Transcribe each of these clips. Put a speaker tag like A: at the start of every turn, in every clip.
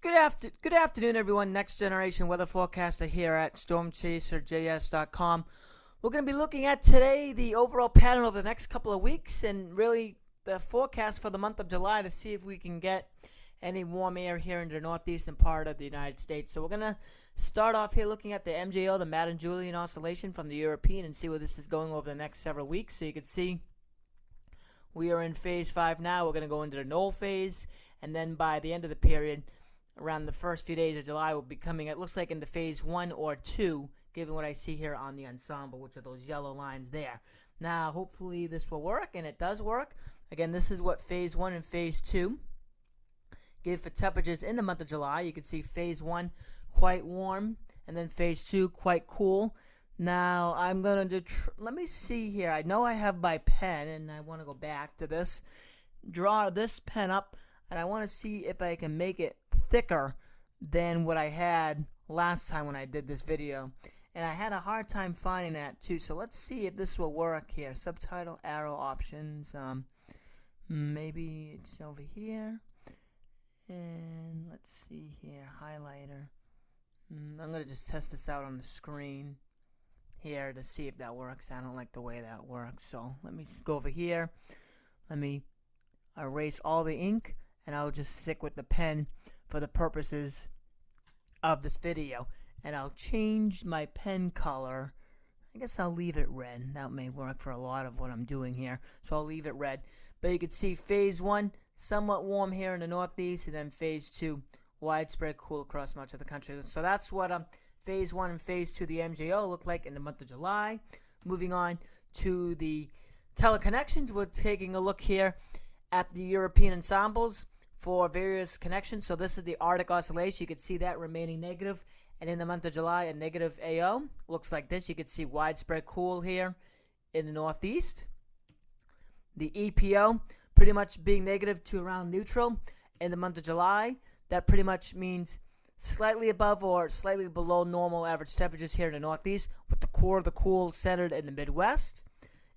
A: Good afternoon, everyone. Next Generation Weather Forecaster here at StormChaserJS.com. We're going to be looking at today the overall pattern over the next couple of weeks and really the forecast for the month of July to see if we can get any warm air here in the northeastern part of the United States. So we're going to start off here looking at the MJO, the Madden-Julian Oscillation from the European, and see where this is going over the next several weeks. So you can see we are in phase 5 now. We're going to go into the null phase, and then by the end of the period, around the first few days of July, we'll be coming, it looks like, into phase 1 or 2, given what I see here on the ensemble, which are those yellow lines there. Now, hopefully this will work, and it does work. Again, this is what phase 1 and phase 2 give for temperatures in the month of July. You can see phase 1 quite warm, and then phase 2 quite cool. Now, I'm going to let me see here. I know I have my pen, and I want to go back to this. Draw this pen up, and I want to see if I can make it thicker than what I had last time when I did this video. And I had a hard time finding that too. So let's see if this will work here. Subtitle, arrow options. Maybe it's over here. And let's see here. Highlighter. I'm going to just test this out on the screen here to see if that works. I don't like the way that works. So let me go over here. Let me erase all the ink, and I'll just stick with the pen for the purposes of this video. And I'll change my pen color. I guess I'll leave it red. That may work for a lot of what I'm doing here. So I'll leave it red. But you can see phase 1, somewhat warm here in the northeast, and then phase 2, widespread cool across much of the country. So that's what phase 1 and phase 2 of the MJO look like in the month of July. Moving on to the Teleconnections, we're taking a look here at the European ensembles for various connections. So this is the Arctic Oscillation. You can see that remaining negative. And in the month of July, a negative AO. Looks like this. You can see widespread cool here in the northeast. The EPO pretty much being negative to around neutral in the month of July. That pretty much means slightly above or slightly below normal average temperatures here in the northeast, with the core of the cool centered in the Midwest.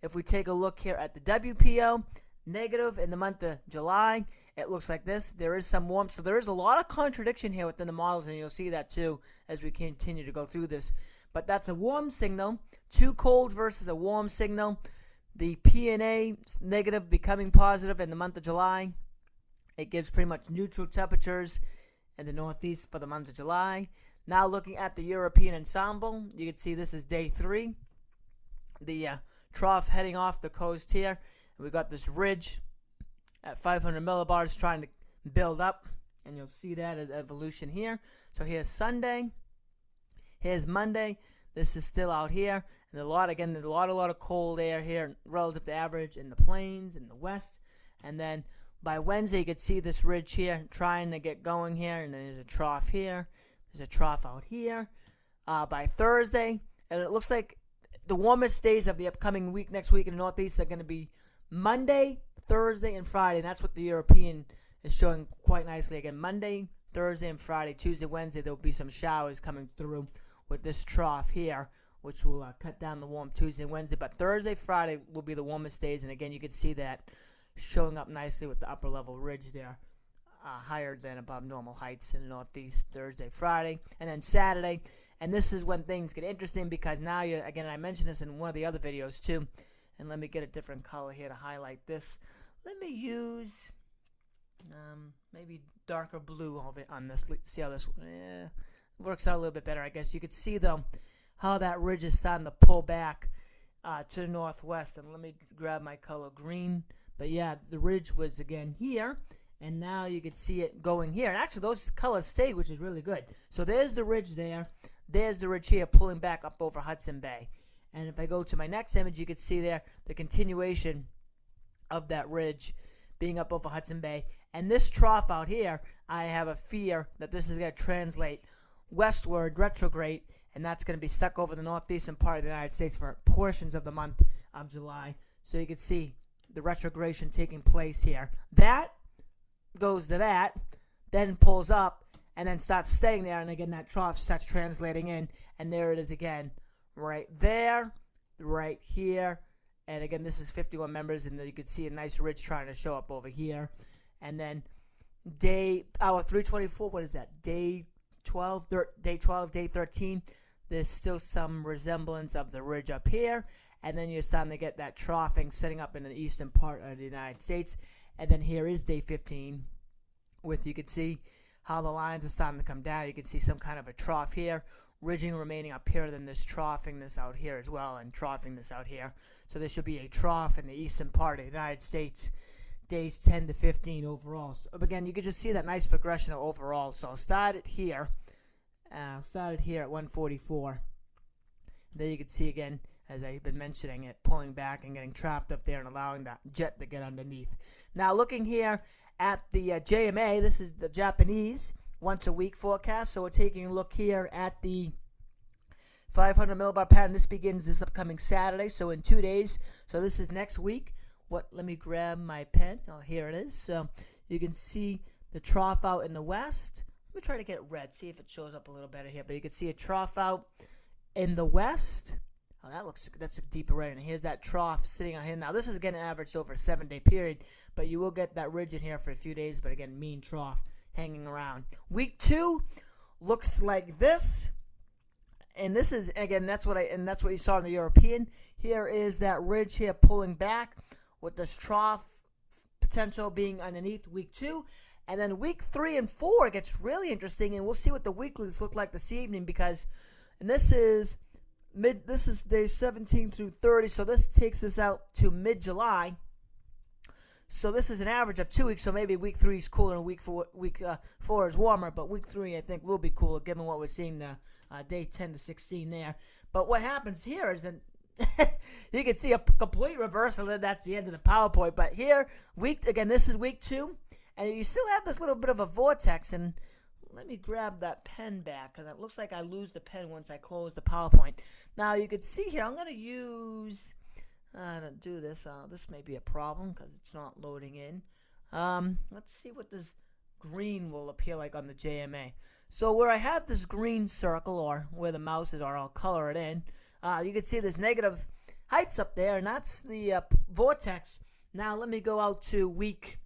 A: If we take a look here at the WPO, negative in the month of July. It looks like this. There is some warmth, so there is a lot of contradiction here within the models, and you'll see that too as we continue to go through this. But that's a warm signal, too cold versus a warm signal. The PNA negative becoming positive in the month of July. It gives pretty much neutral temperatures in the northeast for the month of July. Now looking at the European ensemble, you can see this is day 3. The trough heading off the coast here. We got this ridge at 500 millibars trying to build up, and you'll see that as evolution here. So here's Sunday, here's Monday. This is still out here, and a lot of cold air here relative to average in the plains in the west. And then by Wednesday, you can see this ridge here trying to get going here, and then there's a trough here. There's a trough out here. By Thursday, and it looks like the warmest days of the upcoming week, next week in the northeast, are going to be Monday, Thursday, and Friday. And that's what the European is showing quite nicely. Again, Monday, Thursday, and Friday. Tuesday, Wednesday, there will be some showers coming through with this trough here, which will cut down the warm Tuesday and Wednesday. But Thursday, Friday will be the warmest days. And again, you can see that showing up nicely with the upper level ridge there, higher than above normal heights in the northeast. Thursday, Friday, and then Saturday. And this is when things get interesting, because now again, I mentioned this in one of the other videos too. And let me get a different color here to highlight this. Let me use maybe darker blue on this. Let's see how this works out a little bit better, I guess. You could see, though, how that ridge is starting to pull back to the northwest. And let me grab my color green. But yeah, the ridge was, again, here. And now you can see it going here. And actually, those colors stayed, which is really good. So there's the ridge there. There's the ridge here pulling back up over Hudson Bay. And if I go to my next image, you can see there the continuation of that ridge being up over Hudson Bay. And this trough out here, I have a fear that this is going to translate westward, retrograde, and that's going to be stuck over the northeastern part of the United States for portions of the month of July. So you can see the retrogradation taking place here. That goes to that, then pulls up, and then starts staying there. And again, that trough starts translating in, and there it is again. Right there, right here, and again, this is 51 members, and then you can see a nice ridge trying to show up over here. And then hour 324. What is that? Day 12, day 12, day 13. There's still some resemblance of the ridge up here, and then you're starting to get that troughing setting up in the eastern part of the United States. And then here is day 15, with, you can see how the lines are starting to come down. You can see some kind of a trough here, ridging remaining up here, then this troughing this out here as well, and troughing this out here. So there should be a trough in the eastern part of the United States, days 10 to 15 overall. So again, you can just see that nice progression overall. So I'll start it here. Started here at 144. There you can see again, as I've been mentioning it, pulling back and getting trapped up there and allowing that jet to get underneath. Now looking here at the JMA, this is the Japanese once a week forecast. So we're taking a look here at the 500 millibar pattern. This begins this upcoming Saturday, so in 2 days. So this is next week. Let me grab my pen. Oh, here it is. So you can see the trough out in the west. Let me try to get red, see if it shows up a little better here. But you can see a trough out in the west. Oh, that's a deeper red. And here's that trough sitting out here. Now, this is again averaged over a 7-day period, but you will get that ridge in here for a few days. But again, mean trough hanging around. Week 2 looks like this. And this is, again, that's what you saw in the European. Here is that ridge here pulling back with this trough potential being underneath week 2. And then week 3 and 4 gets really interesting, and we'll see what the weeklies look like this evening, because, and this is day 17 through 30, so this takes us out to mid-July. So this is an average of 2 weeks, so maybe week 3 is cooler and week 4 is warmer, but week 3 I think will be cooler given what we're seeing day 10 to 16 there. But what happens here is that you can see a complete reversal, and that's the end of the PowerPoint. But here, this is week 2. And you still have this little bit of a vortex, and let me grab that pen back, because it looks like I lose the pen once I close the PowerPoint. Now, you can see here, I'm going to use, to do this, this may be a problem, because it's not loading in. Let's see what this green will appear like on the JMA. So where I have this green circle, or where the mouse is, or I'll color it in, you can see there's negative heights up there, and that's the vortex. Now, let me go out to week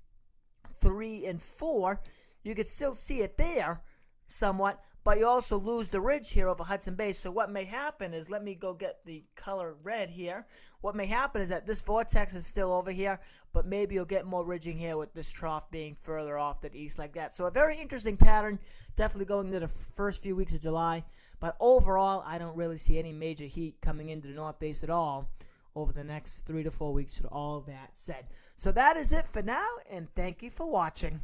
A: 3 and 4, you can still see it there somewhat, but you also lose the ridge here over Hudson Bay. So what may happen is, let me go get the color red here. What may happen is that this vortex is still over here, but maybe you'll get more ridging here with this trough being further off to the east like that. So a very interesting pattern, definitely going into the first few weeks of July. But overall, I don't really see any major heat coming into the northeast at all over the next 3 to 4 weeks, with all that said. So that is it for now, and thank you for watching.